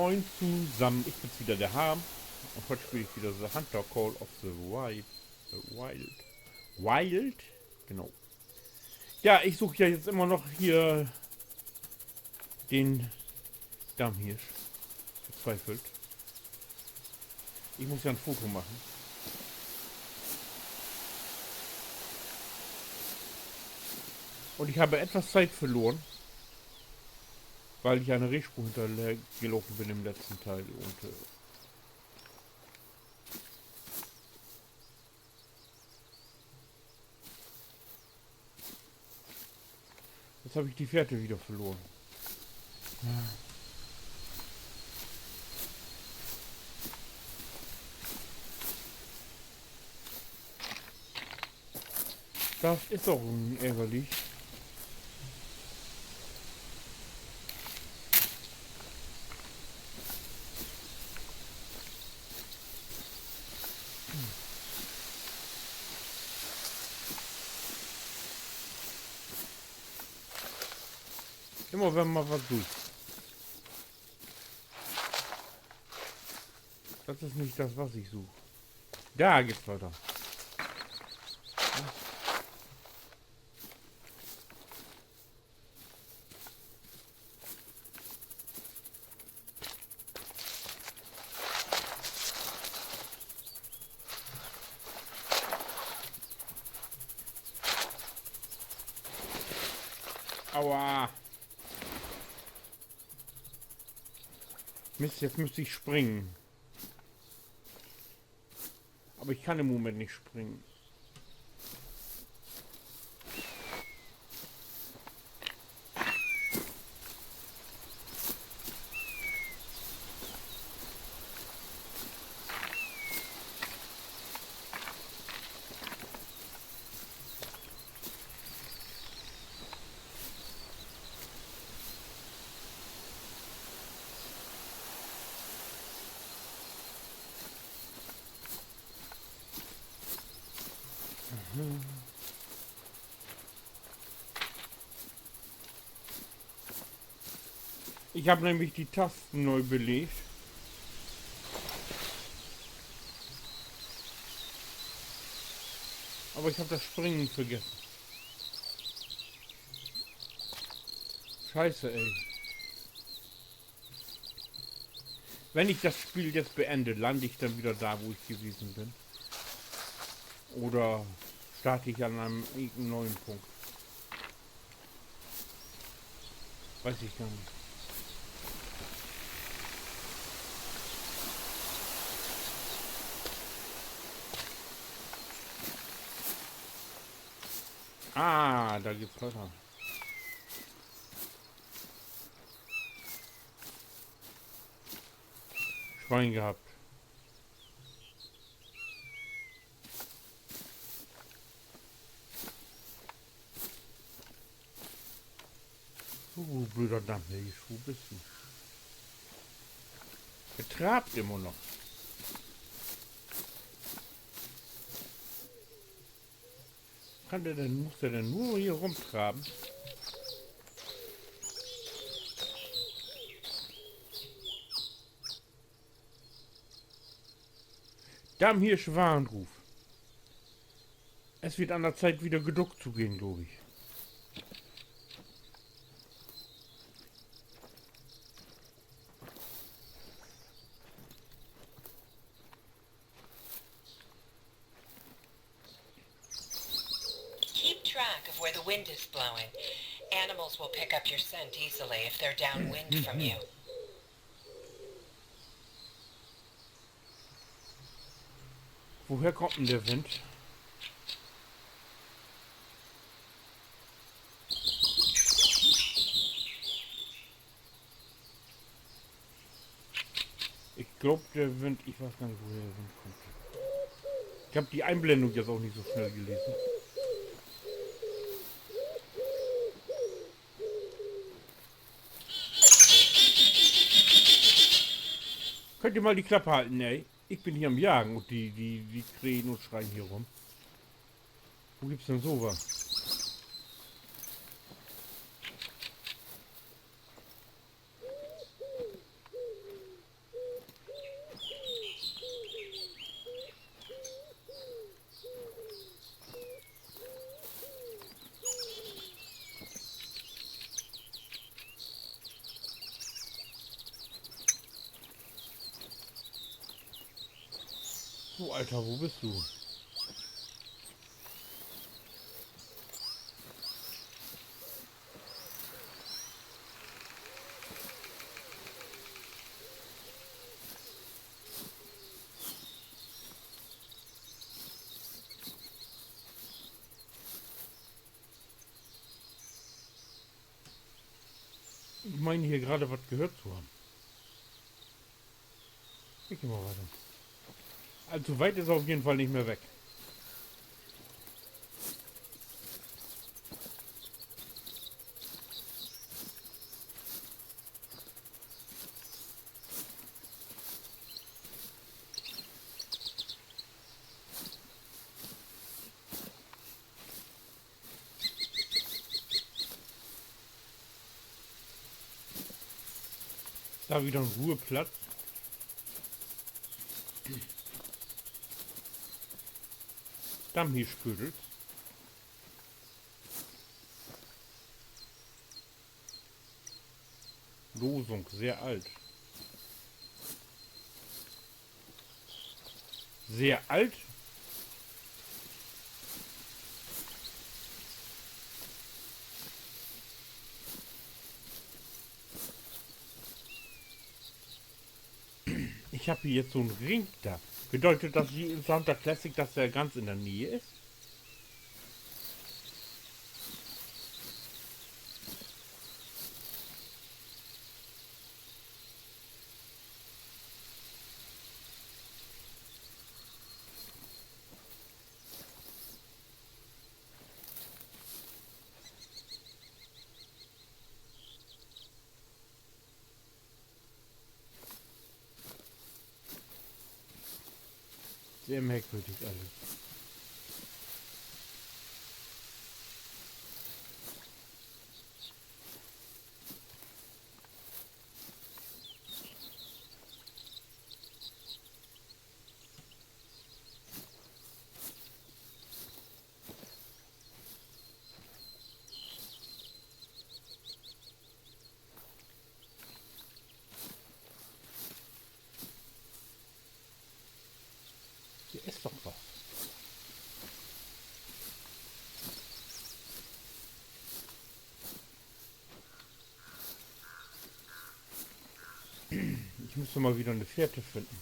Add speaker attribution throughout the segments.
Speaker 1: Moin zusammen, ich bin's wieder, der Harm. Und heute spiele ich wieder The Hunter Call of the Wild. Wild? Genau. Ja, ich suche ja jetzt immer noch hier den Dammhirsch. Verzweifelt. Ich muss ja ein Foto machen. Und ich habe etwas Zeit verloren, weil ich eine Rehspur hintergelaufen bin im letzten Teil. Und jetzt habe ich die Fährte wieder verloren. Das ist doch ärgerlich. Immer wenn man was sucht. Das ist nicht das, was ich suche. Da geht's weiter. Aua. Mist, jetzt müsste ich springen. Aber ich kann im Moment nicht springen. Ich habe nämlich die Tasten neu belegt. Aber ich habe das Springen vergessen. Scheiße, ey. Wenn ich das Spiel jetzt beende, lande ich dann wieder da, wo ich gewesen bin? Oder starte ich an einem neuen Punkt? Weiß ich gar nicht. Ah, da geht's weiter. Schwein gehabt. Blöder Dammhirsch, wo bist du? Er trabt immer noch. Muss der denn nur hier rumtraben? Dammhirsch Warnruf. Es wird an der Zeit wieder geduckt zu gehen, glaube ich.
Speaker 2: Keep track of where the wind is blowing. Animals will pick up your scent easily if they're downwind from you.
Speaker 1: Woher kommt denn der Wind? Ich glaube, der Wind, ich weiß gar nicht, woher der Wind kommt. Ich habe die Einblendung jetzt auch nicht so schnell gelesen. Könnt ihr mal die Klappe halten, ey? Ich bin hier am Jagen und die krähen und schreien hier rum. Wo gibt's denn sowas? So, Alter, wo bist du? Ich meine hier gerade was gehört zu haben. Ich geh mal weiter. Also weit ist er auf jeden Fall nicht mehr weg. Da wieder ein Ruheplatz. Dammhirschködel. Losung, sehr alt. Sehr alt? Ich habe hier jetzt so einen Ring da. Bedeutet das wie in Santa Classic, dass der ganz in der Nähe ist? Sehr merkwürdig alles. Hier ist doch was. Ich müsste mal wieder eine Fährte finden.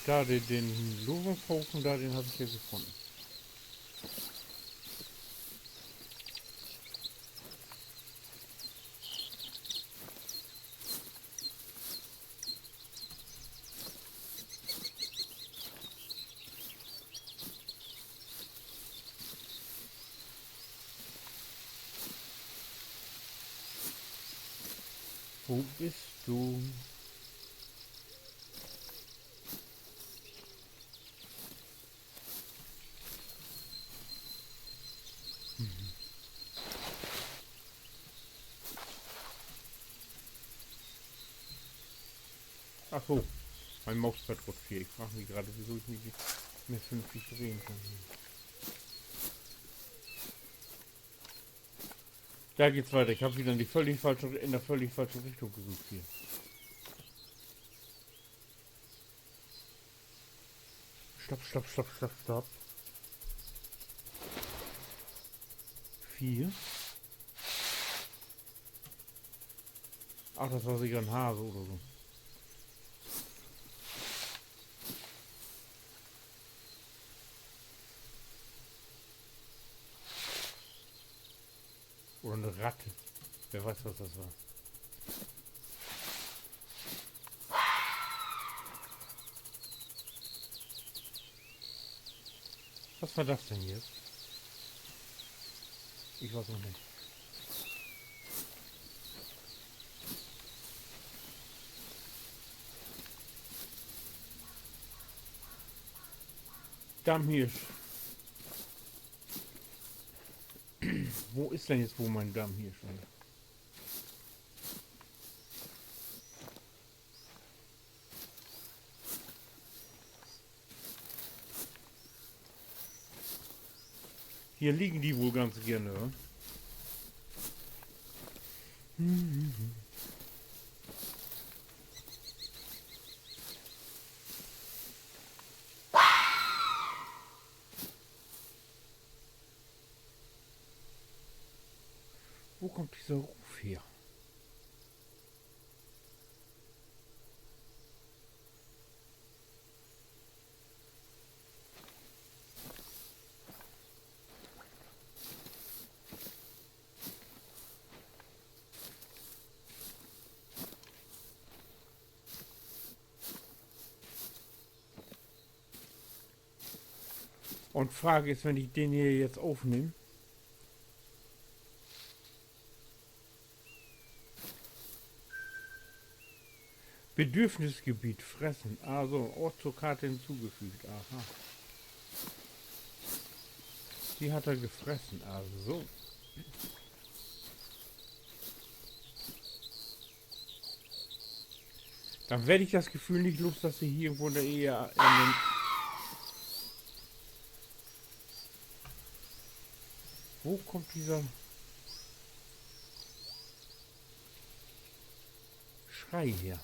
Speaker 1: Da den Losungshofen, da den habe ich hier gefunden. Wo bist du? Ach so, mein Mauspad rutscht hier. Ich frage mich gerade, wieso ich nicht mehr vernünftig drehen kann. Da geht's weiter. Ich habe wieder in der völlig falsche Richtung gesucht hier. Stopp, stopp, stopp, stopp, stopp. 4. Ach, das war sicher ein Hase oder so. Oder eine Ratte. Wer weiß, was das war. Was war das denn jetzt? Ich weiß noch nicht. Dammhirsch. Wo ist denn jetzt mein Dammhirsch? Hier liegen die wohl ganz gerne. Wa? Wo kommt dieser Ruf her? Und Frage ist, wenn ich den hier jetzt aufnehme. Bedürfnisgebiet fressen. Also Ort zur Karte hinzugefügt. Aha. Die hat er gefressen. Also so. Dann werde ich das Gefühl nicht los, dass sie hier irgendwo in der Ehe in den Wo kommt dieser Schrei her?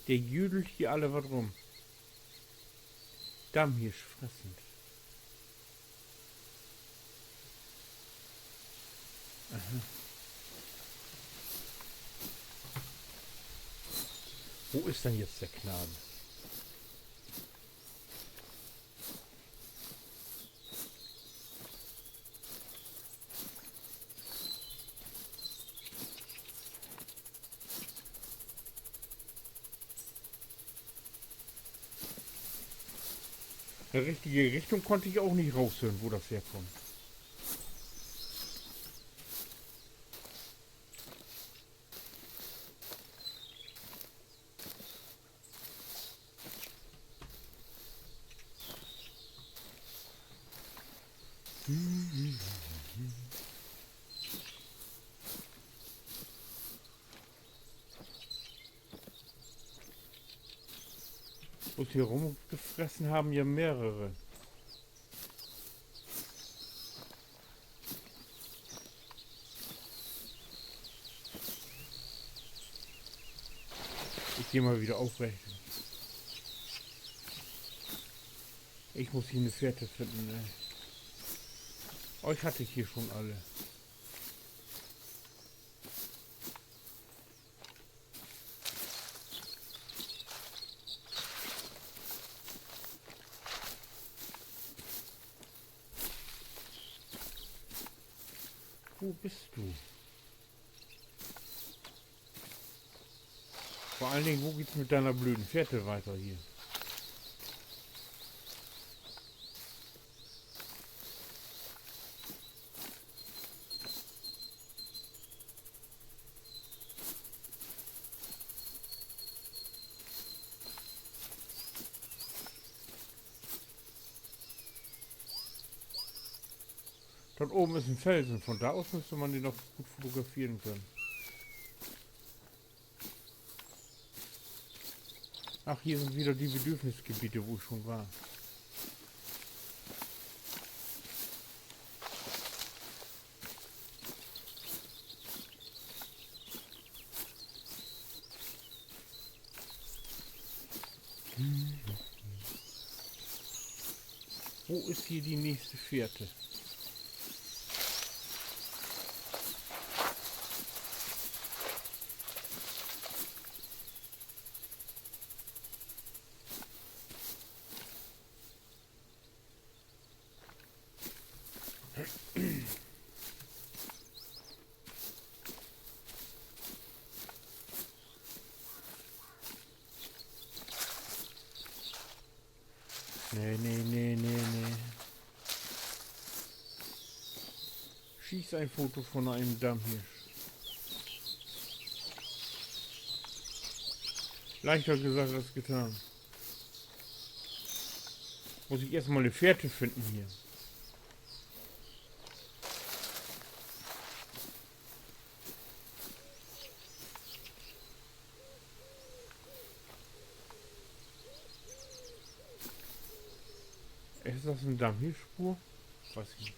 Speaker 1: Der jüdelt hier alle was rum. Dammhirsch fressend. Aha. Wo ist denn jetzt der Knabe? Eine richtige Richtung konnte ich auch nicht raushören, wo das herkommt. Und hier rumgefressen haben ja mehrere. Ich gehe mal wieder aufrechnen. Ich muss hier eine Fährte finden. Euch hatte ich hier schon alle. Wo bist du? Vor allen Dingen, wo geht's mit deiner blöden Fährte weiter hier? Dort oben ist ein Felsen, von da aus müsste man den noch gut fotografieren können. Ach, hier sind wieder die Bedürfnisgebiete, wo ich schon war. Wo ist hier die nächste Fährte? Nee. Schieß ein Foto von einem Dammhirsch. Leichter gesagt als getan. Muss ich erstmal eine Fährte finden hier. Ist das eine Downhill-Spur? Weiß ich nicht.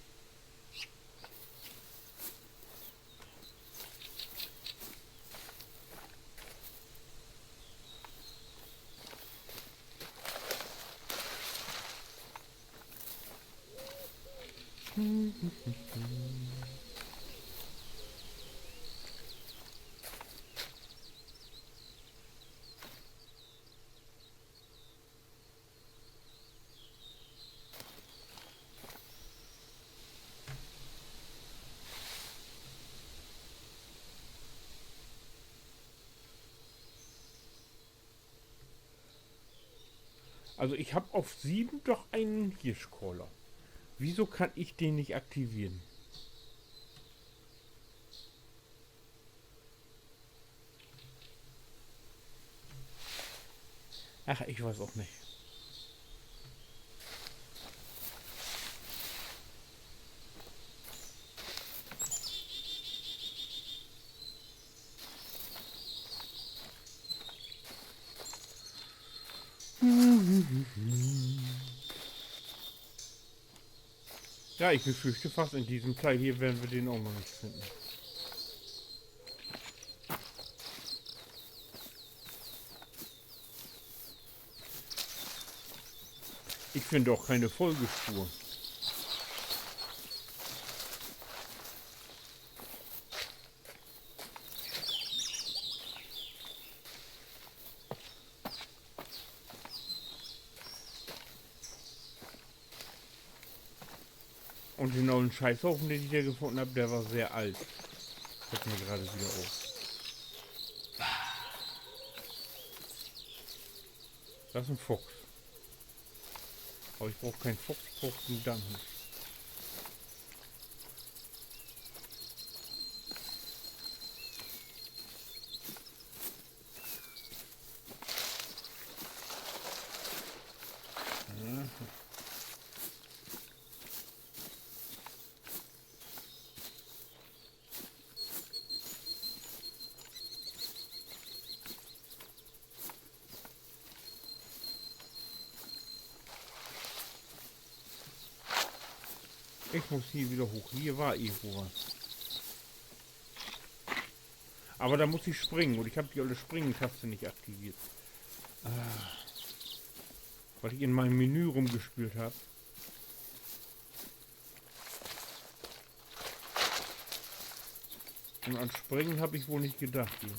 Speaker 1: Also ich habe auf 7 doch einen Hirschcaller. Wieso kann ich den nicht aktivieren? Ach, ich weiß auch nicht. Ja, ich befürchte fast, in diesem Teil hier werden wir den auch noch nicht finden. Ich finde auch keine Folgespur. Und den neuen Scheißhaufen, den ich hier gefunden habe, der war sehr alt. Fällt mir gerade wieder auf. Das ist ein Fuchs. Aber ich brauche keinen Fuchs, ich brauche einen Damm. Ich muss hier wieder hoch. Hier war irgendwo was. Aber da muss ich springen. Und ich habe die alte Springen-Taste nicht aktiviert. Weil ich in meinem Menü rumgespielt habe. Und an Springen habe ich wohl nicht gedacht. Hier.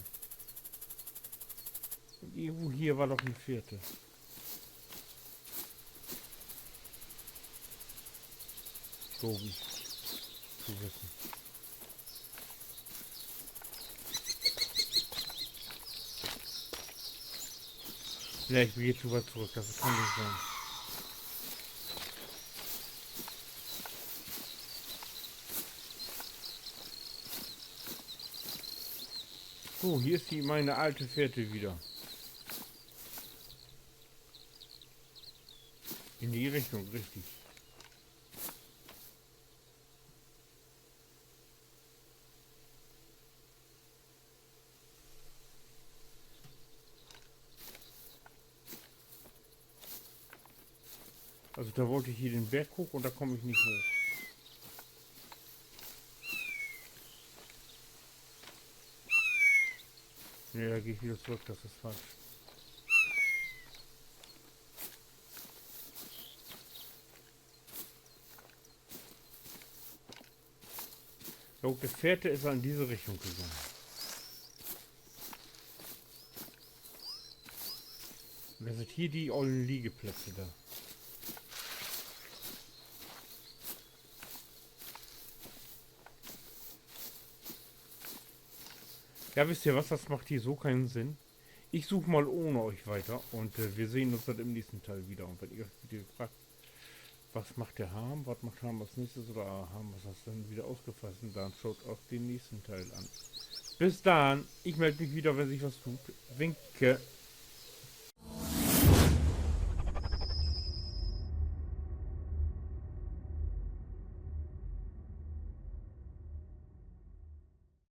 Speaker 1: Und irgendwo hier war doch eine vierte. So wie zu wissen. Ja, ich gehe zu weit zurück, das kann nicht sein. So, hier ist meine alte Fährte wieder. In die Richtung, richtig. Also da wollte ich hier den Berg hoch und da komme ich nicht hoch. Ne, da gehe ich wieder zurück, das ist falsch. So, der Fährte ist in diese Richtung gegangen. Und das sind hier die ollen Liegeplätze da. Ja, wisst ihr was, das macht hier so keinen Sinn. Ich suche mal ohne euch weiter und wir sehen uns dann im nächsten Teil wieder. Und wenn ihr euch wieder fragt, was macht der Harm, was macht Harm als nächstes oder Harm, was hast du dann wieder ausgefasst, dann schaut auch den nächsten Teil an. Bis dann, ich melde mich wieder, wenn sich was tut. Winke.